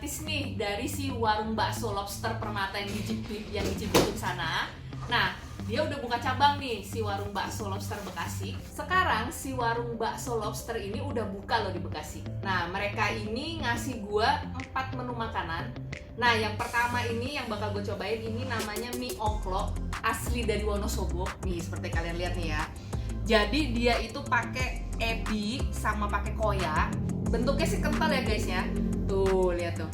gratis nih dari si warung bakso lobster Permata yang di Cibitung sana. Nah, dia udah buka cabang nih si warung bakso lobster Bekasi. Sekarang si warung bakso lobster ini udah buka loh di Bekasi. Nah, mereka ini ngasih gua 4 menu makanan. Nah, yang pertama ini yang bakal gue cobain ini namanya mie ongklok, asli dari Wonosobo. Nih, seperti kalian lihat nih ya. Jadi dia itu pakai ebi sama pakai koya. Bentuknya sih kental ya guys ya. Tuh, lihat tuh.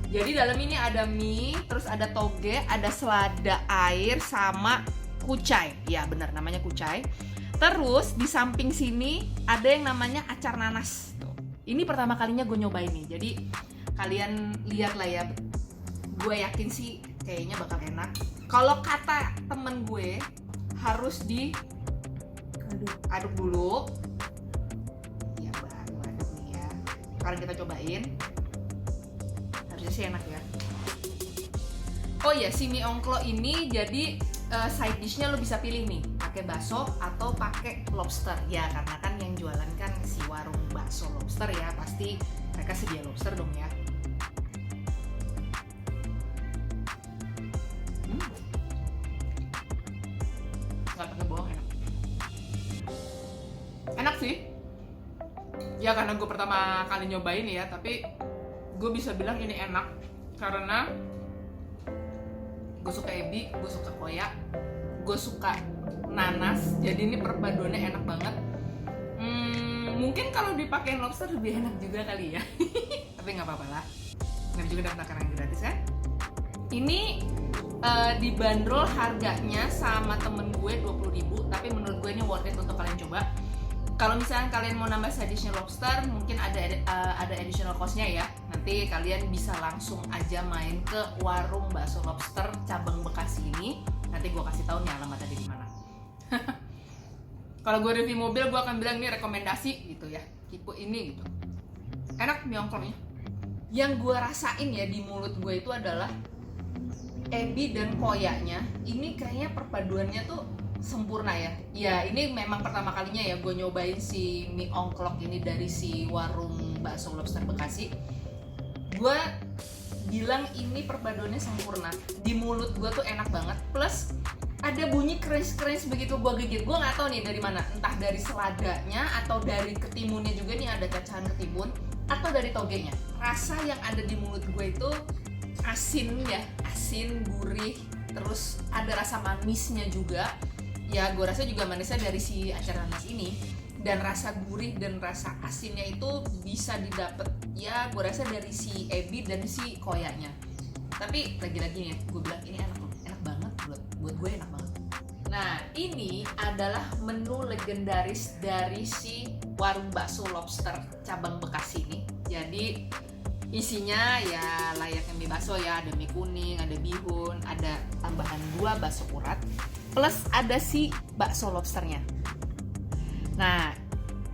Jadi dalam ini ada mie, terus ada toge, ada selada air sama kucai. Ya, benar namanya kucai. Terus di samping sini ada yang namanya acar nanas. Tuh. Ini pertama kalinya gue nyobain nih. Jadi kalian lihat lah ya. Gue yakin sih kayaknya bakal enak. Kalau kata temen gue harus aduk dulu. Ya baru aduk nih ya. Sekarang kita cobain. Harusnya sih enak ya. Oh iya, si mie ongklok ini jadi side dishnya lo bisa pilih nih, pakai bakso atau pakai lobster. Ya karena kan yang jualan kan si warung bakso lobster ya, pasti mereka sedia lobster dong ya. Nggak pakai bawang, enak sih ya, karena gue pertama kali nyobain ya, tapi gue bisa bilang ini enak karena gue suka ebi, gue suka koya, gue suka nanas, jadi ini perpaduannya enak banget. Mungkin kalau dipakein lobster lebih enak juga kali ya. Tapi nggak apa-apa lah, nggak juga dapat makanan gratis kan. Ini dibanderol harganya sama temen gue 20.000, tapi menurut gue ini worth it untuk kalian coba. Kalau misalnya kalian mau nambah side dishnya lobster, mungkin ada additional cost-nya ya. Nanti kalian bisa langsung aja main ke warung bakso lobster cabang Bekasi ini. Nanti gue kasih tahu nih alamatnya di mana. Kalau gue review mobil, gue akan bilang ini rekomendasi gitu ya, tipe ini gitu. Enak mie ongkloknya. Yang gue rasain ya di mulut gue itu adalah ebi dan koyanya. Ini kayaknya perpaduannya tuh sempurna ya. Ya ini memang pertama kalinya ya gue nyobain si mie ongklok ini dari si warung bakso lobster Bekasi. Gue bilang ini perpaduannya sempurna. Di mulut gue tuh enak banget. Plus ada bunyi crunch begitu gue gigit. Gue nggak tahu nih dari mana. Entah dari seladanya atau dari ketimunnya juga nih, ada cacahan ketimun, atau dari togenya. Rasa yang ada di mulut gue itu asin ya, asin, gurih, terus ada rasa manisnya juga. Ya gue rasa juga manisnya dari si acar nanas ini, dan rasa gurih dan rasa asinnya itu bisa didapat ya gue rasa dari si ebi dan si koyanya. Tapi lagi-lagi nih gue bilang ini enak banget, buat gue enak banget. Nah ini adalah menu legendaris dari si warung bakso lobster cabang Bekasi ini. Jadi isinya ya layaknya mie bakso ya, ada mie kuning, ada bihun, ada tambahan 2 bakso urat, plus ada si bakso lobsternya. Nah,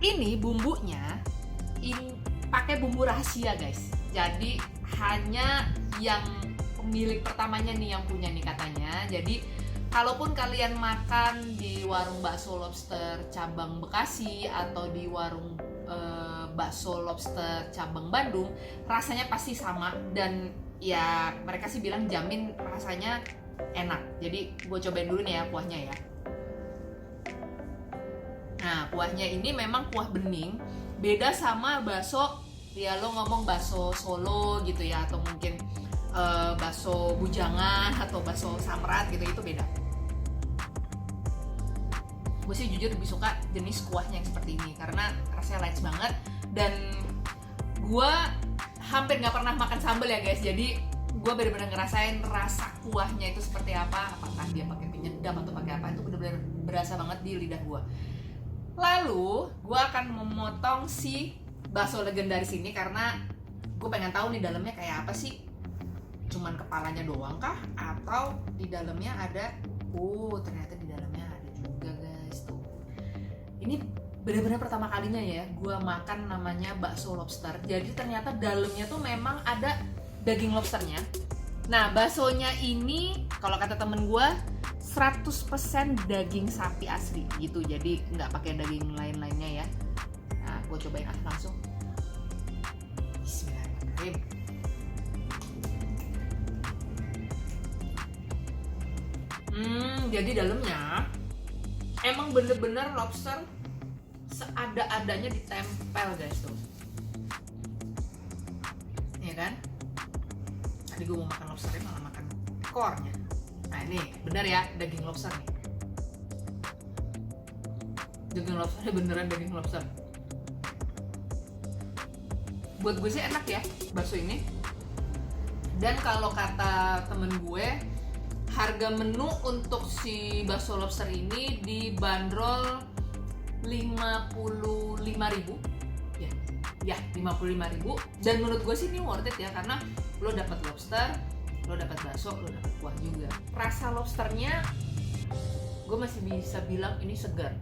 ini bumbunya pakai bumbu rahasia guys. Jadi hanya yang pemilik pertamanya nih yang punya nih katanya. Jadi kalaupun kalian makan di warung bakso lobster cabang Bekasi atau di warung bakso lobster cabang Bandung, rasanya pasti sama, dan ya mereka sih bilang jamin rasanya enak. Jadi gue cobain dulu nih ya kuahnya ya. Nah kuahnya ini memang kuah bening, beda sama bakso ya, lo ngomong bakso Solo gitu ya, atau mungkin bakso Bujangan atau bakso Samrat gitu, itu beda. Gue sih jujur lebih suka jenis kuahnya yang seperti ini karena rasanya light banget, dan gue hampir nggak pernah makan sambal ya guys. Jadi gue benar-benar ngerasain rasa kuahnya itu seperti apa, apakah dia pakai penyedap atau pakai apa, itu benar-benar berasa banget di lidah gue. Lalu gue akan memotong si bakso legendaris ini karena gue pengen tahu nih dalamnya kayak apa sih. Cuman kepalanya doang kah, atau di dalamnya ada ternyata di dalamnya ada juga guys tuh. Ini benar-benar pertama kalinya ya gue makan namanya bakso lobster. Jadi ternyata dalamnya tuh memang ada daging lobsternya. Nah baksonya ini kalau kata temen gue 100% daging sapi asli gitu, jadi nggak pakai daging lain-lainnya ya. Nah gue cobain langsung. Bismillahirrahmanirrahim. Jadi dalamnya emang bener-bener lobster seada-adanya ditempel guys tuh. Ya kan? Tadi gue mau makan lobsternya malah makan ekornya. Nah ini bener ya, daging lobster nih. Daging lobsternya beneran daging lobster. Buat gue sih enak ya bakso ini. Dan kalau kata temen gue, harga menu untuk si bakso lobster ini dibanderol 55.000. Ya 55.000. Dan menurut gue sih ini worth it ya, karena lo dapat lobster, lo dapat bakso, lo dapat kuah juga. Rasa lobsternya gue masih bisa bilang ini segar.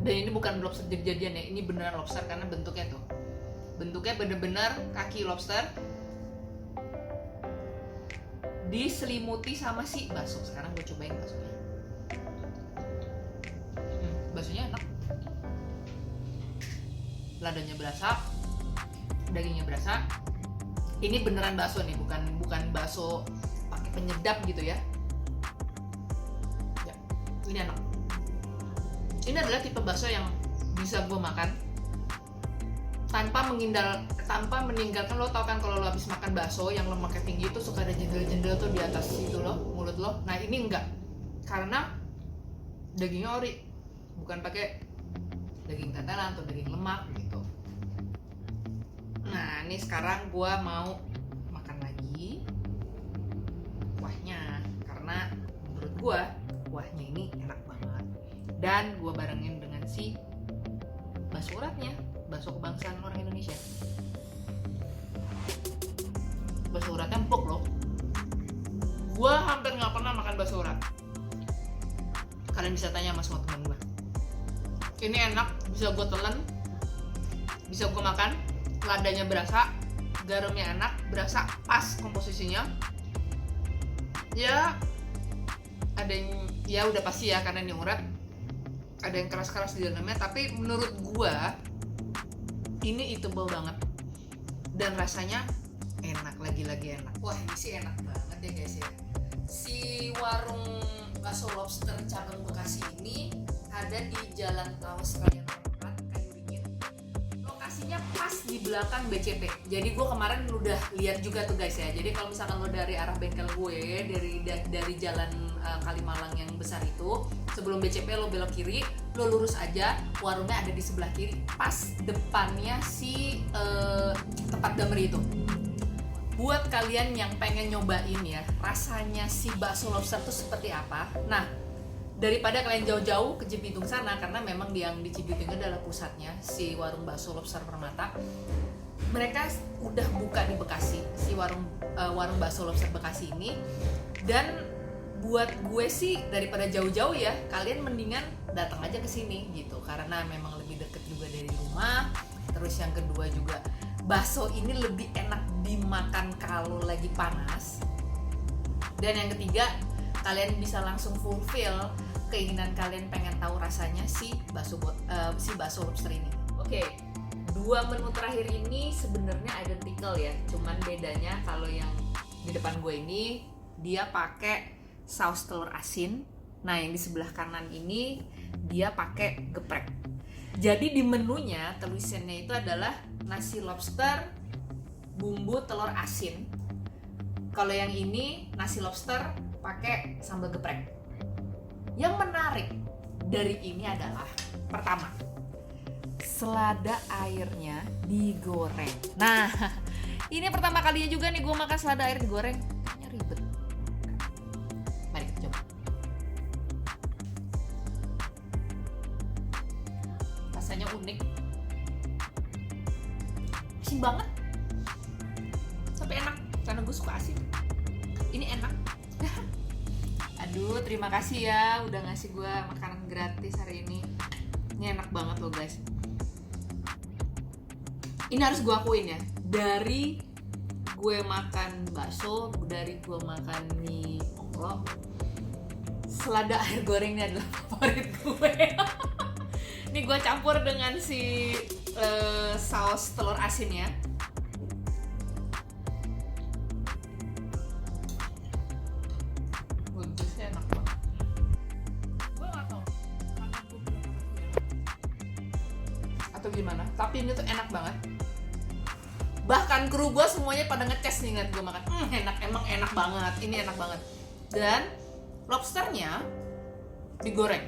Dan ini bukan lobster jadi-jadian ya, ini beneran lobster karena bentuknya tuh. Bentuknya bener-bener kaki lobster diselimuti sama si bakso. Sekarang gue cobain baksonya. Baksonya enak. Ladanya berasa, dagingnya berasa. Ini beneran bakso nih, bukan bakso pakai penyedap gitu ya. Ya, ini enak. Ini adalah tipe bakso yang bisa gue makan tanpa meninggalkan. Lo tau kan kalau lo habis makan bakso yang lemaknya tinggi itu suka ada jendel-jendel tuh di atas itu lo, mulut lo. Nah ini enggak, karena dagingnya ori, bukan pakai daging tetelan atau daging lemak gitu. Nah ini sekarang gue mau makan lagi kuahnya, karena menurut gue kuahnya ini enak banget. Dan gue barengin dengan si bakso uratnya, bakso kebangsaan orang Indonesia. Bakso uratnya empuk loh. Gue hampir nggak pernah makan bakso urat. Kalian bisa tanya sama semua teman gue. Ini enak, bisa gue telan, bisa gue makan. Ladanya berasa, garamnya enak, berasa pas komposisinya. Ya ada yang ya udah pasti ya karena ini urat, ada yang keras-keras di dalamnya. Tapi menurut gue ini eatable banget dan rasanya enak, lagi-lagi enak. Wah ini sih enak banget ya guys ya. Si warung bakso lobster cabang Bekasi ini ada di Jalan Tawas Raya 4, Kayu Ringin. Lokasinya pas di belakang BCP. Jadi gue kemarin udah lihat juga tuh guys ya. Jadi kalau misalkan lo dari arah bengkel gue, dari jalan Kalimalang yang besar itu, sebelum BCP lo belok kiri, lo lurus aja, warungnya ada di sebelah kiri, pas depannya si tempat Damri itu. Buat kalian yang pengen nyobain ya, rasanya si bakso lobster tuh seperti apa. Nah, daripada kalian jauh-jauh ke Cibitung sana, karena memang yang di Cibitung adalah pusatnya si warung bakso lobster Permata. Mereka udah buka di Bekasi, si warung bakso lobster Bekasi ini. Dan buat gue sih daripada jauh-jauh ya, kalian mendingan datang aja ke sini gitu, karena memang lebih deket juga dari rumah. Terus yang kedua juga bakso ini lebih enak dimakan kalau lagi panas. Dan yang ketiga, kalian bisa langsung fulfill keinginan kalian pengen tahu rasanya si bakso lobster ini. Oke, dua menu terakhir ini sebenarnya identical ya, cuman bedanya kalau yang di depan gue ini dia pakai saus telur asin. Nah yang di sebelah kanan ini dia pakai geprek. Jadi di menunya tulisannya itu adalah nasi lobster bumbu telur asin. Kalau yang ini nasi lobster pakai sambal geprek. Yang menarik dari ini adalah pertama, selada airnya digoreng. Nah, ini pertama kalinya juga nih gue makan selada air digoreng. Kayaknya ribet. Mari kita coba. Rasanya unik, asin banget, tapi enak karena gue suka asin. Ini enak. Aduh, terima kasih ya udah ngasih gue makanan gratis hari ini. Ini enak banget loh guys. Ini harus gue akuin ya, dari gue makan bakso, dari gue makan mie ongklok, selada air gorengnya adalah favorit gue. Ini gue campur dengan si saus telur asinnya. Bagusnya enak banget. atau gimana, tapi ini tuh enak banget. Bahkan kru gue semuanya pada ngeces nih ngeliat gue makan. Enak, emang enak banget, ini enak banget. Dan lobsternya digoreng,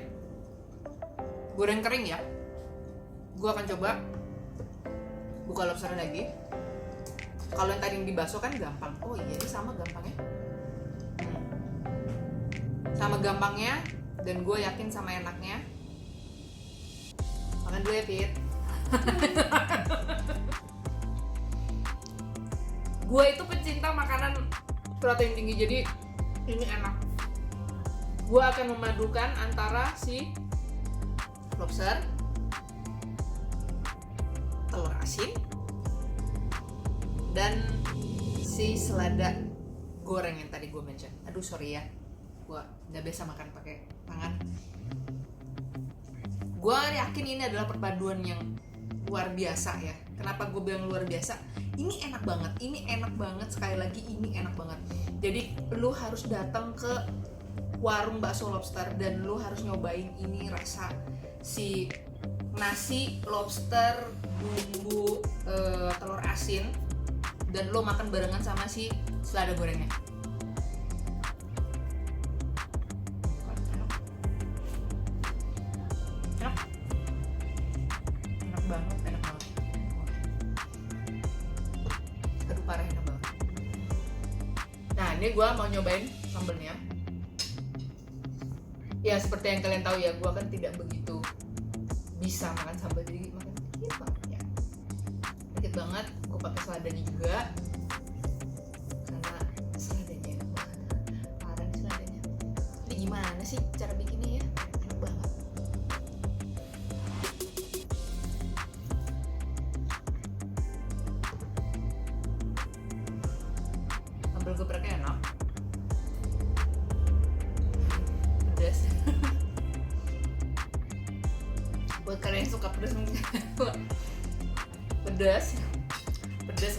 goreng kering ya. Gue akan coba buka lobsternya lagi. Kalau yang tadi yang dibaso kan gampang. Oh iya, ini sama gampangnya. Sama gampangnya, dan gue yakin sama enaknya. Makan dulu ya, Pit. Gue itu pecinta makanan protein tinggi, jadi ini enak. Gue akan memadukan antara si lobster, telur asin, dan si selada goreng yang tadi gue mention. Aduh sorry ya, gue nggak biasa makan pakai tangan. Gue yakin ini adalah perpaduan yang luar biasa ya. Kenapa gue bilang luar biasa? Ini enak banget, ini enak banget, sekali lagi ini enak banget. Jadi lu harus datang ke warung bakso lobster dan lu harus nyobain ini, rasa si nasi lobster bumbu telur asin, dan lu makan barengan sama si selada gorengnya. Enak banget, enak banget. Aduh parah, enak banget. Nah ini gue mau nyobain sambelnya. Ya seperti yang kalian tahu ya, gue kan tidak begitu bisa makan sambal, jadi makan dikit banget ya. Dikit banget, gue pakai seladanya juga. Karena seladanya enak banget. Parah nih seladanya. Ini gimana sih cara bikinnya ya? Enak banget. Sambal gepreknya enak, pedas. Buat kalian yang suka pedas mungkin pedas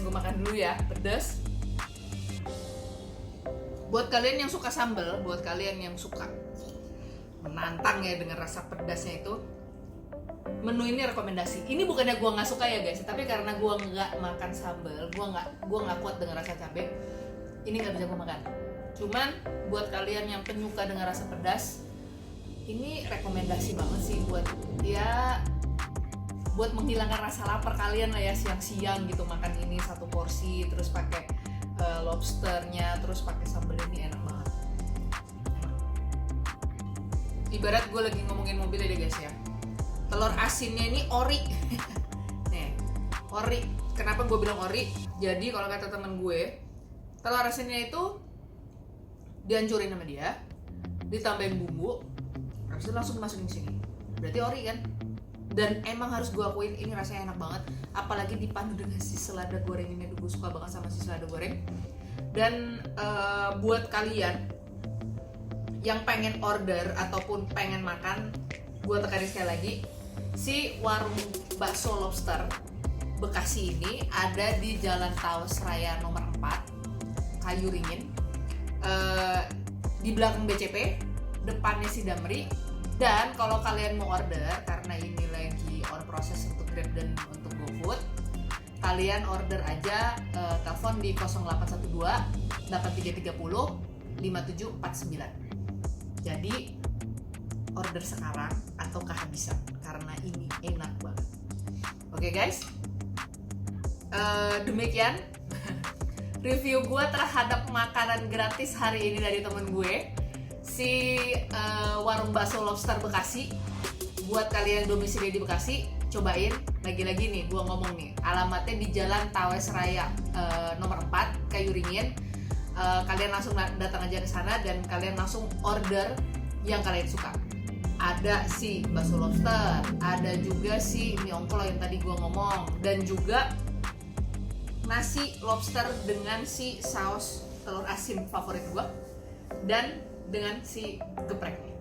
gue makan dulu ya, pedas. Buat kalian yang suka sambal, buat kalian yang suka menantang ya dengan rasa pedasnya itu, menu ini rekomendasi. Ini bukannya gue nggak suka ya guys, tapi karena gue nggak makan sambal, gue nggak kuat dengan rasa cabai, ini nggak bisa gue makan. Cuman buat kalian yang penyuka dengan rasa pedas, ini rekomendasi banget sih buat ya, buat menghilangkan rasa lapar kalian lah ya, siang-siang gitu makan ini satu porsi, terus pakai lobsternya, terus pakai sambal, ini enak banget. Enak. Ibarat gue lagi ngomongin mobil ya guys ya, telur asinnya ini ori. Nih, ori. Kenapa gue bilang ori? Jadi kalau kata temen gue, telur asinnya itu dihancurin sama dia, ditambahin bumbu, habis itu langsung dimasukin ke sini. Berarti ori kan? Dan emang harus gue akuin ini rasanya enak banget, apalagi dipandu dengan si selada goreng ini. Gue suka banget sama si selada goreng. Dan buat kalian yang pengen order ataupun pengen makan, gue tekanin sekali lagi, si warung bakso lobster Bekasi ini ada di Jalan Tawas Raya nomor 4 Kayuringin, di belakang BCP, depannya si Damri. Dan kalau kalian mau order, karena ini lagi on proses untuk Grab dan untuk GoFood, kalian order aja, telepon di 0812 8330 5749. Jadi order sekarang atau kehabisan, karena ini enak banget. Oke guys, demikian review gue terhadap makanan gratis hari ini dari temen gue, si warung bakso lobster Bekasi. Buat kalian yang domisili di Bekasi, cobain. Lagi-lagi nih gue ngomong nih, alamatnya di Jalan Tawas Raya nomor 4 Kayuringin. Kalian langsung datang aja ke sana dan kalian langsung order yang kalian suka. Ada si bakso lobster, ada juga si mie ongklo yang tadi gue ngomong, dan juga nasi lobster dengan si saus telur asin favorit gue, dan dengan si gepreknya.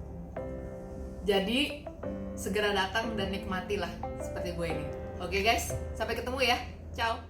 Jadi segera datang dan nikmatilah seperti gue ini. Oke guys, sampai ketemu ya. Ciao.